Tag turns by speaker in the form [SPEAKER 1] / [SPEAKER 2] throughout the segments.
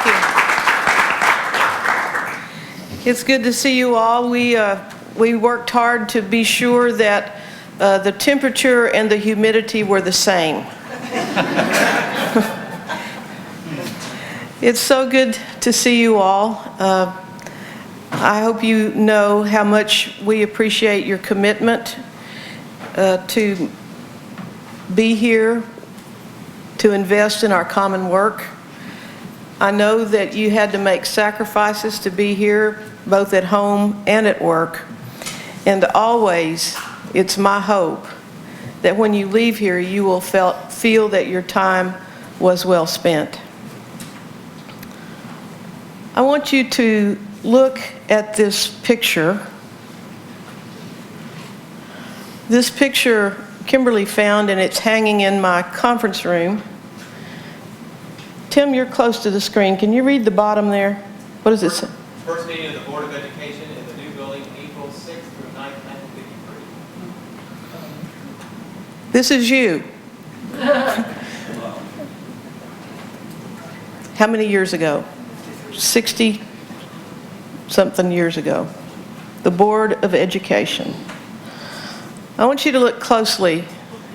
[SPEAKER 1] Thank you. It's good to see you all. We worked hard to be sure that the temperature and the humidity were the same. It's so good to see you all. I hope you know how much we appreciate your commitment to be here, to invest in our common work. I know that you had to make sacrifices to be here, both at home and at work. And always, it's my hope that when you leave here, you will feel that your time was well spent. I want you to look at this picture. This picture Kimberly found, and it's hanging in my conference room. Tim, you're close to the screen. Can you read the bottom there? What does it say?
[SPEAKER 2] First meeting of the Board of Education in the new building, April 6th through 9th, 1953.
[SPEAKER 1] This is you. How many years ago? 60-something years ago. The Board of Education. I want you to look closely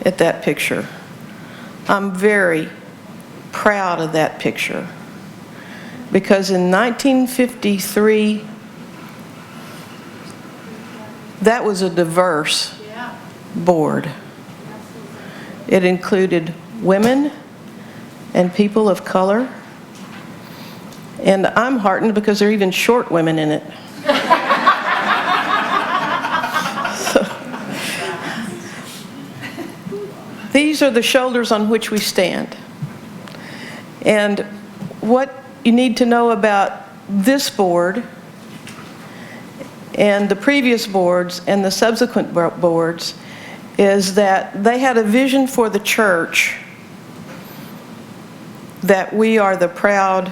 [SPEAKER 1] at that picture. I'm very proud of that picture because in 1953, that was a diverse board. It included women and people of color. And I'm heartened because there are even short women in it. These are the shoulders on which we stand. And what you need to know about this board and the previous boards and the subsequent boards is that they had a vision for the church that we are the proud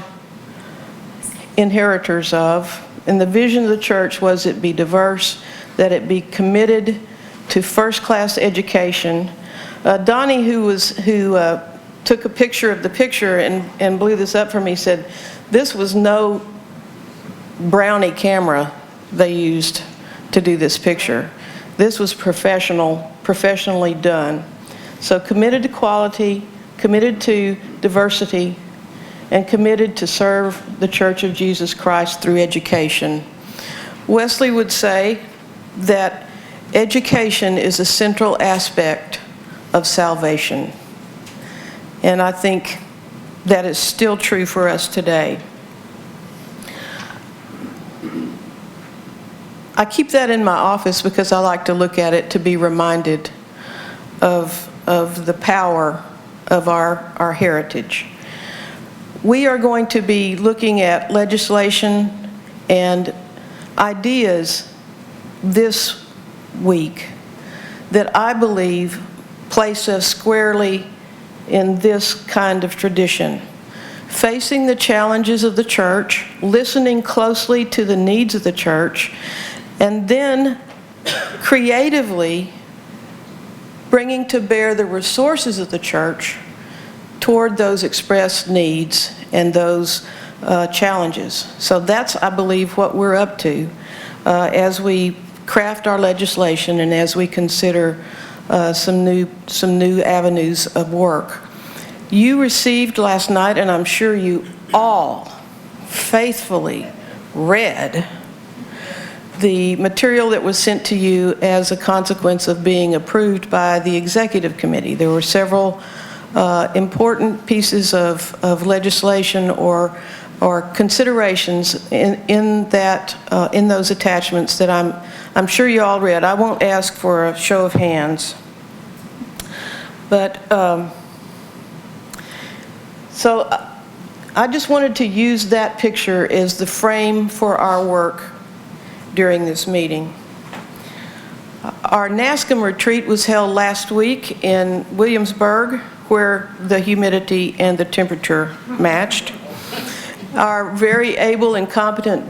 [SPEAKER 1] inheritors of. And the vision of the church was it be diverse, that it be committed to first-class education. Donnie, who took a picture of the picture and blew this up for me, said this was no brownie camera they used to do this picture. This was professionally done. So committed to quality, committed to diversity, and committed to serve the Church of Jesus Christ through education. Wesley would say that education is a central aspect of salvation. And I think that is still true for us today. I keep that in my office because I like to look at it to be reminded of the power of our heritage. We are going to be looking at legislation and ideas this week that I believe place us squarely in this kind of tradition. Facing the challenges of the church, listening closely to the needs of the church, and then creatively bringing to bear the resources of the church toward those expressed needs and those challenges. So that's, I believe, what we're up to as we craft our legislation and as we consider some new avenues of work. You received last night, and I'm sure you all faithfully read the material that was sent to you as a consequence of being approved by the executive committee. There were several important pieces of legislation or considerations in those attachments that I'm sure you all read. I won't ask for a show of hands, but so I just wanted to use that picture as the frame for our work during this meeting. Our NASCM retreat was held last week in Williamsburg, where the humidity and the temperature matched. Our very able and competent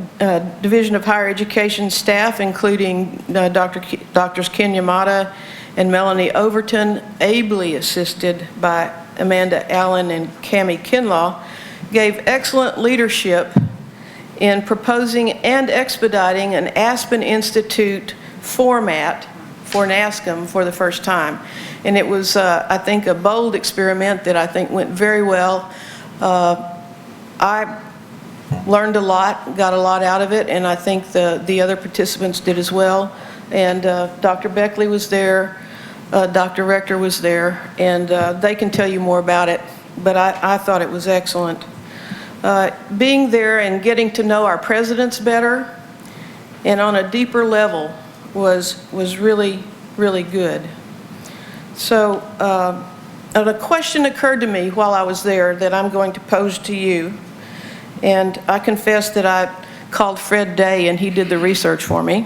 [SPEAKER 1] Division of Higher Education staff, including Drs. Ken Yamada and Melanie Overton, ably assisted by Amanda Allen and Cammie Kinlaw, gave excellent leadership in proposing and expediting an Aspen Institute format for NASCM for the first time. And it was, I think, a bold experiment that I think went very well. I learned a lot, got a lot out of it, and I think the other participants did as well. And Dr. Beckley was there, Dr. Rector was there, and they can tell you more about it, but I thought it was excellent. Being there and getting to know our presidents better and on a deeper level was really, really good. So a question occurred to me while I was there that I'm going to pose to you. And I confess that I called Fred Day and he did the research for me.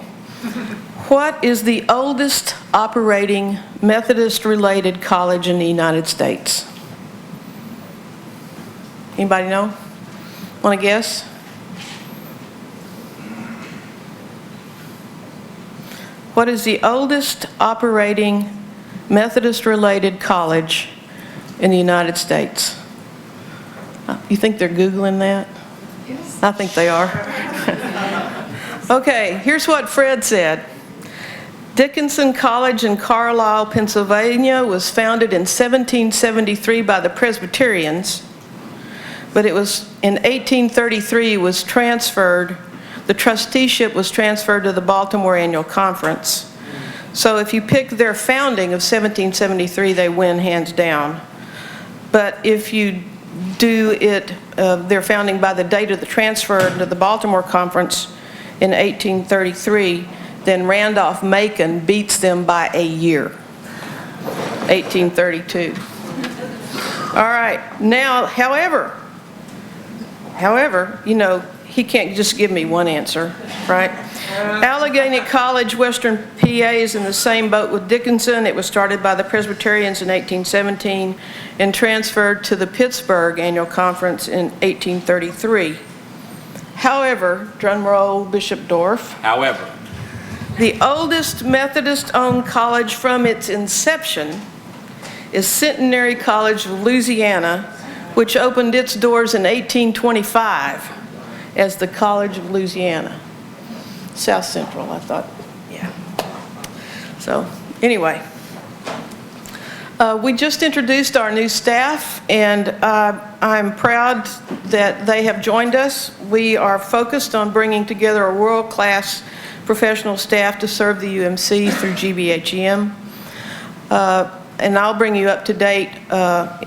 [SPEAKER 1] What is the oldest operating Methodist-related college in the United States? Anybody know? Want to guess? What is the oldest operating Methodist-related college in the United States? You think they're Googling that? Yes. I think they are. Okay, here's what Fred said. Dickinson College in Carlisle, Pennsylvania was founded in 1773 by the Presbyterians, but it was in 1833 was transferred, the trusteeship was transferred to the Baltimore Annual Conference. So if you pick their founding of 1773, they win hands down. But if you do it, their founding by the date of the transfer to the Baltimore Conference in 1833, then Randolph-Macon beats them by a year, 1832. All right, now, however, you know, he can't just give me one answer, right? Allegheny College, Western PA is in the same boat with Dickinson. It was started by the Presbyterians in 1817 and transferred to the Pittsburgh Annual Conference in 1833. However, drum roll, Bishop Dorff.
[SPEAKER 2] However,
[SPEAKER 1] the oldest Methodist-owned college from its inception is Centenary College of Louisiana, which opened its doors in 1825 as the College of Louisiana. South Central, I thought, yeah. So, anyway. We just introduced our new staff, and I'm proud that they have joined us. We are focused on bringing together a world-class professional staff to serve the UMC through GBHEM. And I'll bring you up to date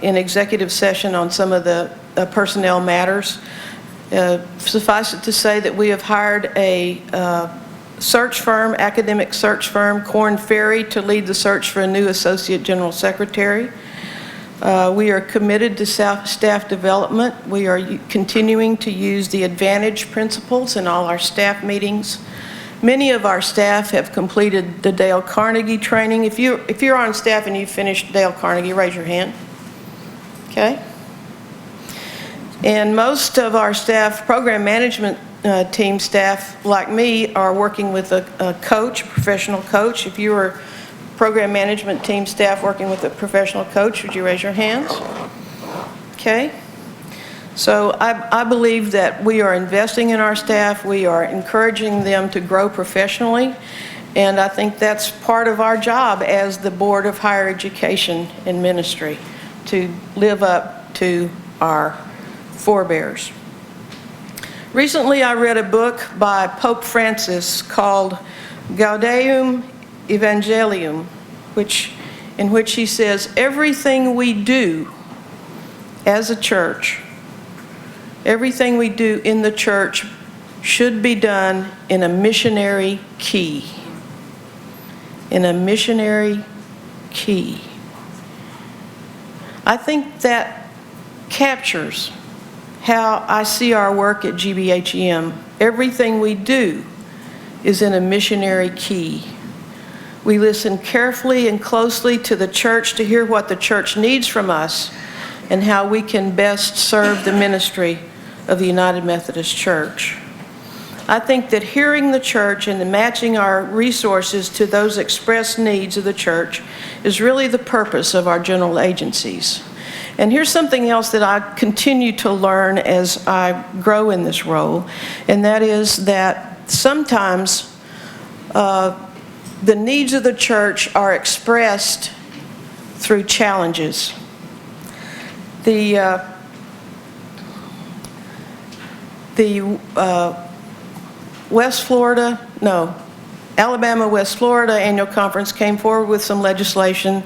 [SPEAKER 1] in executive session on some of the personnel matters. Suffice it to say that we have hired a search firm, academic search firm, Korn Ferry, to lead the search for a new Associate General Secretary. We are committed to staff development. We are continuing to use the Advantage principles in all our staff meetings. Many of our staff have completed the Dale Carnegie training. If you're on staff and you finished Dale Carnegie, raise your hand. Okay. And most of our staff, program management team staff, like me, are working with a coach, professional coach. If you are program management team staff working with a professional coach, would you raise your hands? Okay. So I believe that we are investing in our staff. We are encouraging them to grow professionally. And I think that's part of our job as the Board of Higher Education and Ministry, to live up to our forebears. Recently, I read a book by Pope Francis called Gaudium Evangelium, in which he says, everything we do as a church, everything we do in the church should be done in a missionary key. In a missionary key. I think that captures how I see our work at GBHEM. Everything we do is in a missionary key. We listen carefully and closely to the church to hear what the church needs from us and how we can best serve the ministry of the United Methodist Church. I think that hearing the church and matching our resources to those expressed needs of the church is really the purpose of our general agencies. And here's something else that I continue to learn as I grow in this role, and that is that sometimes the needs of the church are expressed through challenges. The Alabama West Florida Annual Conference came forward with some legislation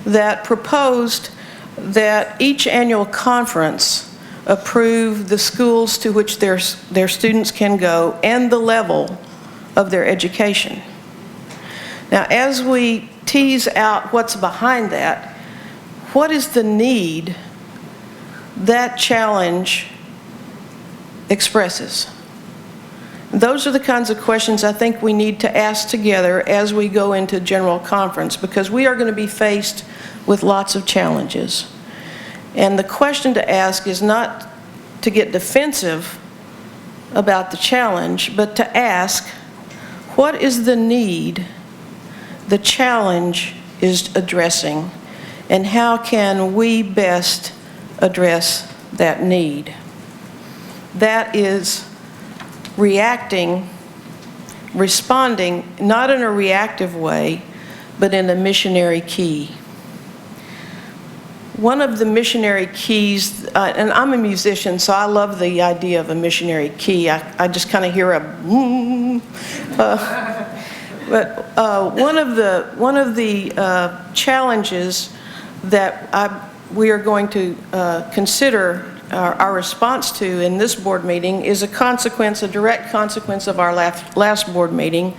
[SPEAKER 1] that proposed that each annual conference approve the schools to which their students can go and the level of their education. Now, as we tease out what's behind that, what is the need that challenge expresses? Those are the kinds of questions I think we need to ask together as we go into General Conference, because we are going to be faced with lots of challenges. And the question to ask is not to get defensive about the challenge, but to ask, what is the need the challenge is addressing, and how can we best address that need? That is responding, not in a reactive way, but in a missionary key. One of the missionary keys, and I'm a musician, so I love the idea of a missionary key. I just kind of hear a but one of the challenges that we are going to consider our response to in this board meeting is a direct consequence of our last board meeting,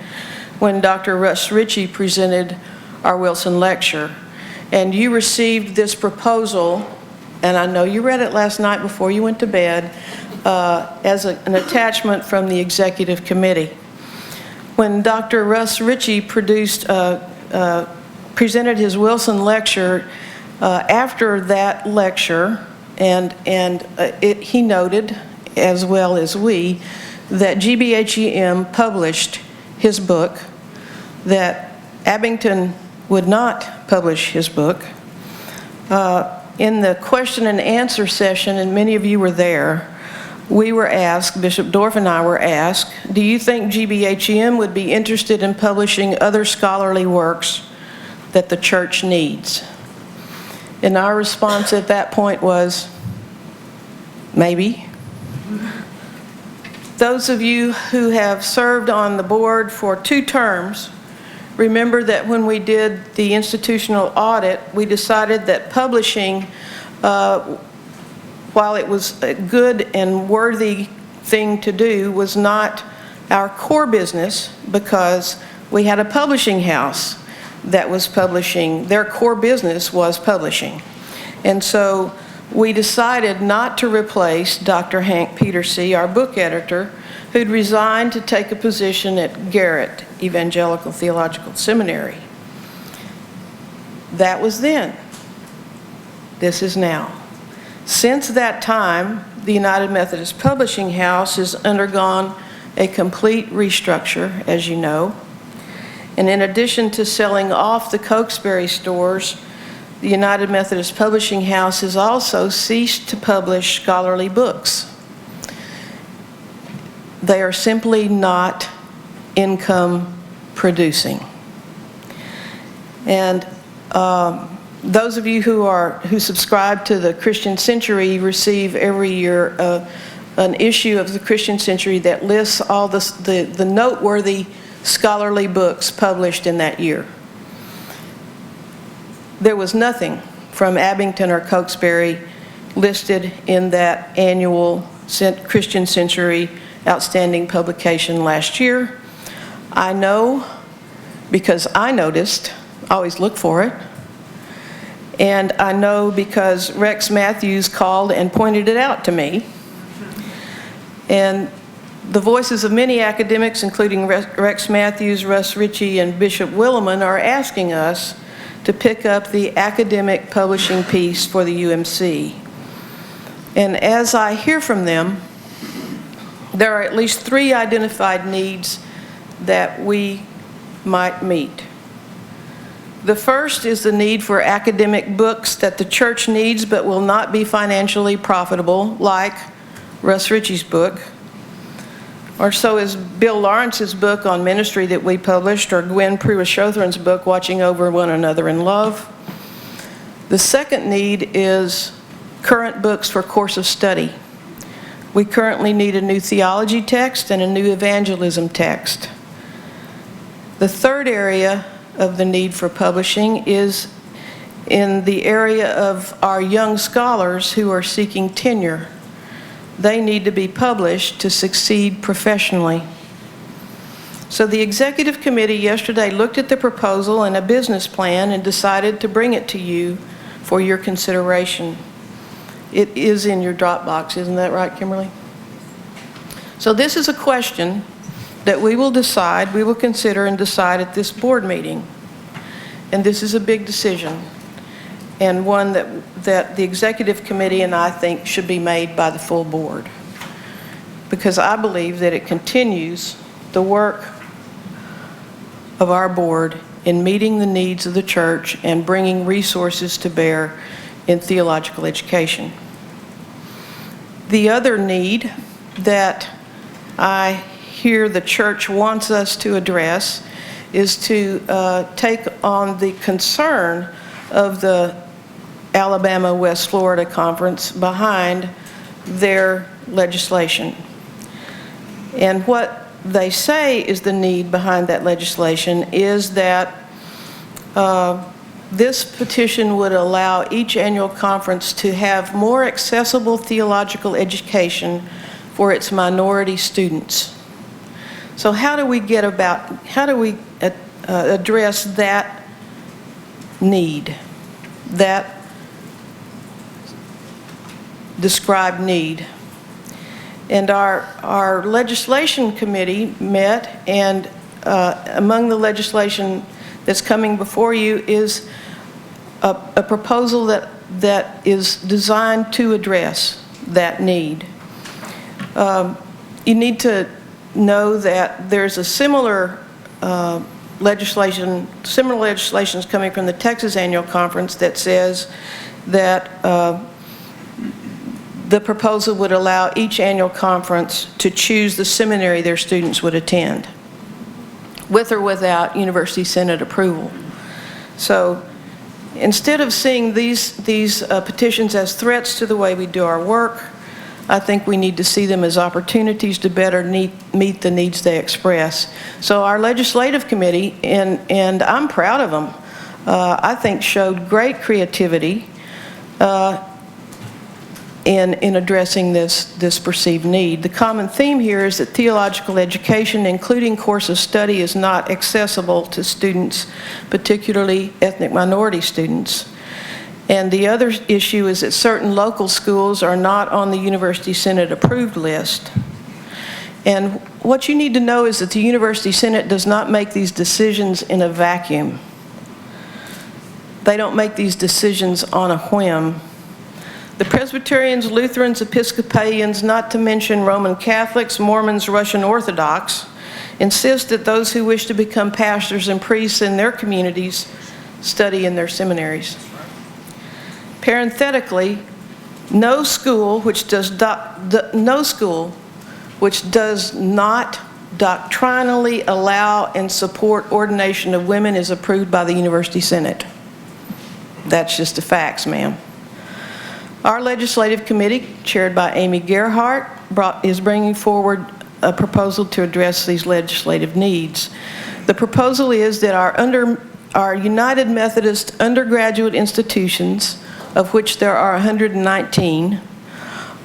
[SPEAKER 1] when Dr. Russ Ritchie presented our Wilson lecture. And you received this proposal, and I know you read it last night before you went to bed, as an attachment from the executive committee. When Dr. Russ Ritchie presented his Wilson lecture, after that lecture, he noted, as well as we, that GBHEM published his book, that Abington would not publish his book. In the question and answer session, and many of you were there, we were asked, Bishop Dorff and I were asked, do you think GBHEM would be interested in publishing other scholarly works that the church needs? And our response at that point was, maybe. Those of you who have served on the board for 2 terms, remember that when we did the institutional audit, we decided that publishing, while it was a good and worthy thing to do, was not our core business, because we had a publishing house that was publishing. Their core business was publishing. And so we decided not to replace Dr. Hank Petersey, our book editor, who'd resigned to take a position at Garrett Evangelical Theological Seminary. That was then. This is now. Since that time, the United Methodist Publishing House has undergone a complete restructure, as you know. And in addition to selling off the Cokesbury stores, the United Methodist Publishing House has also ceased to publish scholarly books. They are simply not income producing. And those of you who subscribe to the Christian Century receive every year an issue of the Christian Century that lists all the noteworthy scholarly books published in that year. There was nothing from Abington or Cokesbury listed in that annual Christian Century outstanding publication last year. I know because I noticed, I always look for it, and I know because Rex Matthews called and pointed it out to me. And the voices of many academics, including Rex Matthews, Russ Ritchie, and Bishop Williman, are asking us to pick up the academic publishing piece for the UMC. And as I hear from them, there are at least 3 identified needs that we might meet. The first is the need for academic books that the church needs but will not be financially profitable, like Russ Ritchie's book, or so is Bill Lawrence's book on ministry that we published, or Gwen Pruitt-Shothrin's book, Watching Over One Another in Love. The second need is current books for course of study. We currently need a new theology text and a new evangelism text. The third area of the need for publishing is in the area of our young scholars who are seeking tenure. They need to be published to succeed professionally. So the executive committee yesterday looked at the proposal and a business plan and decided to bring it to you for your consideration. It is in your Dropbox, isn't that right, Kimberly? So this is a question that we will consider and decide at this board meeting. And this is a big decision, and one that the executive committee and I think should be made by the full board, because I believe that it continues the work of our board in meeting the needs of the church and bringing resources to bear in theological education. The other need that I hear the church wants us to address is to take on the concern of the Alabama-West Florida Conference behind their legislation. And what they say is the need behind that legislation is that this petition would allow each annual conference to have more accessible theological education for its minority students. So how do we address that need, that described need? And our legislation committee met, and among the legislation that's coming before you is a proposal that is designed to address that need. You need to know that there's a similar legislation is coming from the Texas Annual Conference that says that the proposal would allow each annual conference to choose the seminary their students would attend, with or without University Senate approval. So instead of seeing these petitions as threats to the way we do our work, I think we need to see them as opportunities to better meet the needs they express. So our legislative committee, and I'm proud of them, I think showed great creativity in addressing this perceived need. The common theme here is that theological education, including course of study, is not accessible to students, particularly ethnic minority students. And the other issue is that certain local schools are not on the University Senate approved list. And what you need to know is that the University Senate does not make these decisions in a vacuum. They don't make these decisions on a whim. The Presbyterians, Lutherans, Episcopalians, not to mention Roman Catholics, Mormons, Russian Orthodox, insist that those who wish to become pastors and priests in their communities study in their seminaries. Parenthetically, no school which does not doctrinally allow and support ordination of women is approved by the University Senate. That's just the facts, ma'am. Our legislative committee, chaired by Amy Gerhardt, is bringing forward a proposal to address these legislative needs. The proposal is that our United Methodist undergraduate institutions, of which there are 119,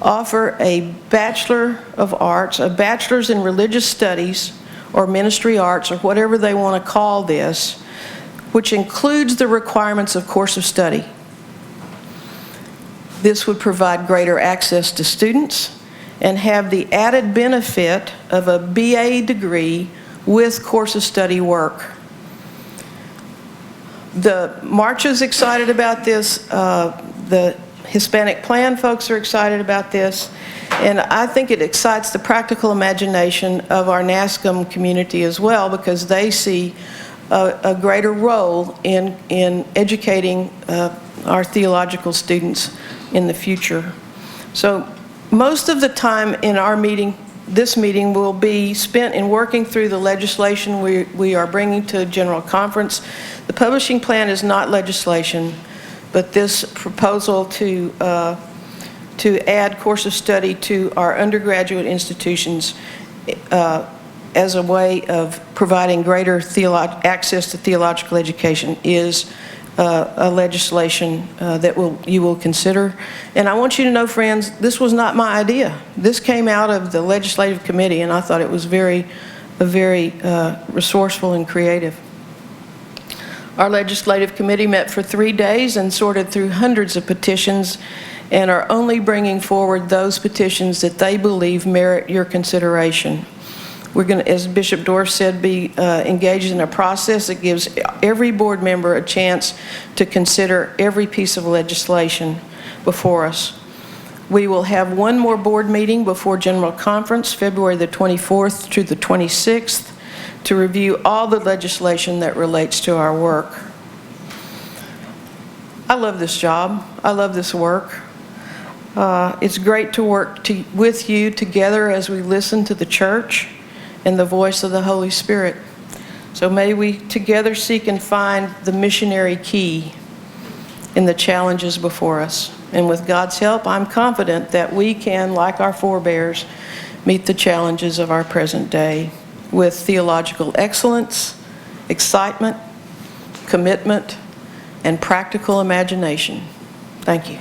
[SPEAKER 1] offer a Bachelor of Arts, a Bachelor's in Religious Studies, or Ministry Arts, or whatever they want to call this, which includes the requirements of course of study. This would provide greater access to students and have the added benefit of a BA degree with course of study work. The March is excited about this. The Hispanic Plan folks are excited about this. And I think it excites the practical imagination of our NASCM community as well, because they see a greater role in educating our theological students in the future. So most of the time in our meeting, this meeting will be spent in working through the legislation we are bringing to General Conference. The publishing plan is not legislation, but this proposal to add course of study to our undergraduate institutions as a way of providing greater access to theological education is a legislation that you will consider. And I want you to know, friends, this was not my idea. This came out of the legislative committee, and I thought it was very resourceful and creative. Our legislative committee met for 3 days and sorted through hundreds of petitions and are only bringing forward those petitions that they believe merit your consideration. We're going to, as Bishop Dorff said, be engaged in a process that gives every board member a chance to consider every piece of legislation before us. We will have one more board meeting before General Conference, February the 24th through the 26th, to review all the legislation that relates to our work. I love this job. I love this work. It's great to work with you together as we listen to the church and the voice of the Holy Spirit. So may we together seek and find the missionary key in the challenges before us. And with God's help, I'm confident that we can, like our forebears, meet the challenges of our present day with theological excellence, excitement, commitment, and practical imagination. Thank you.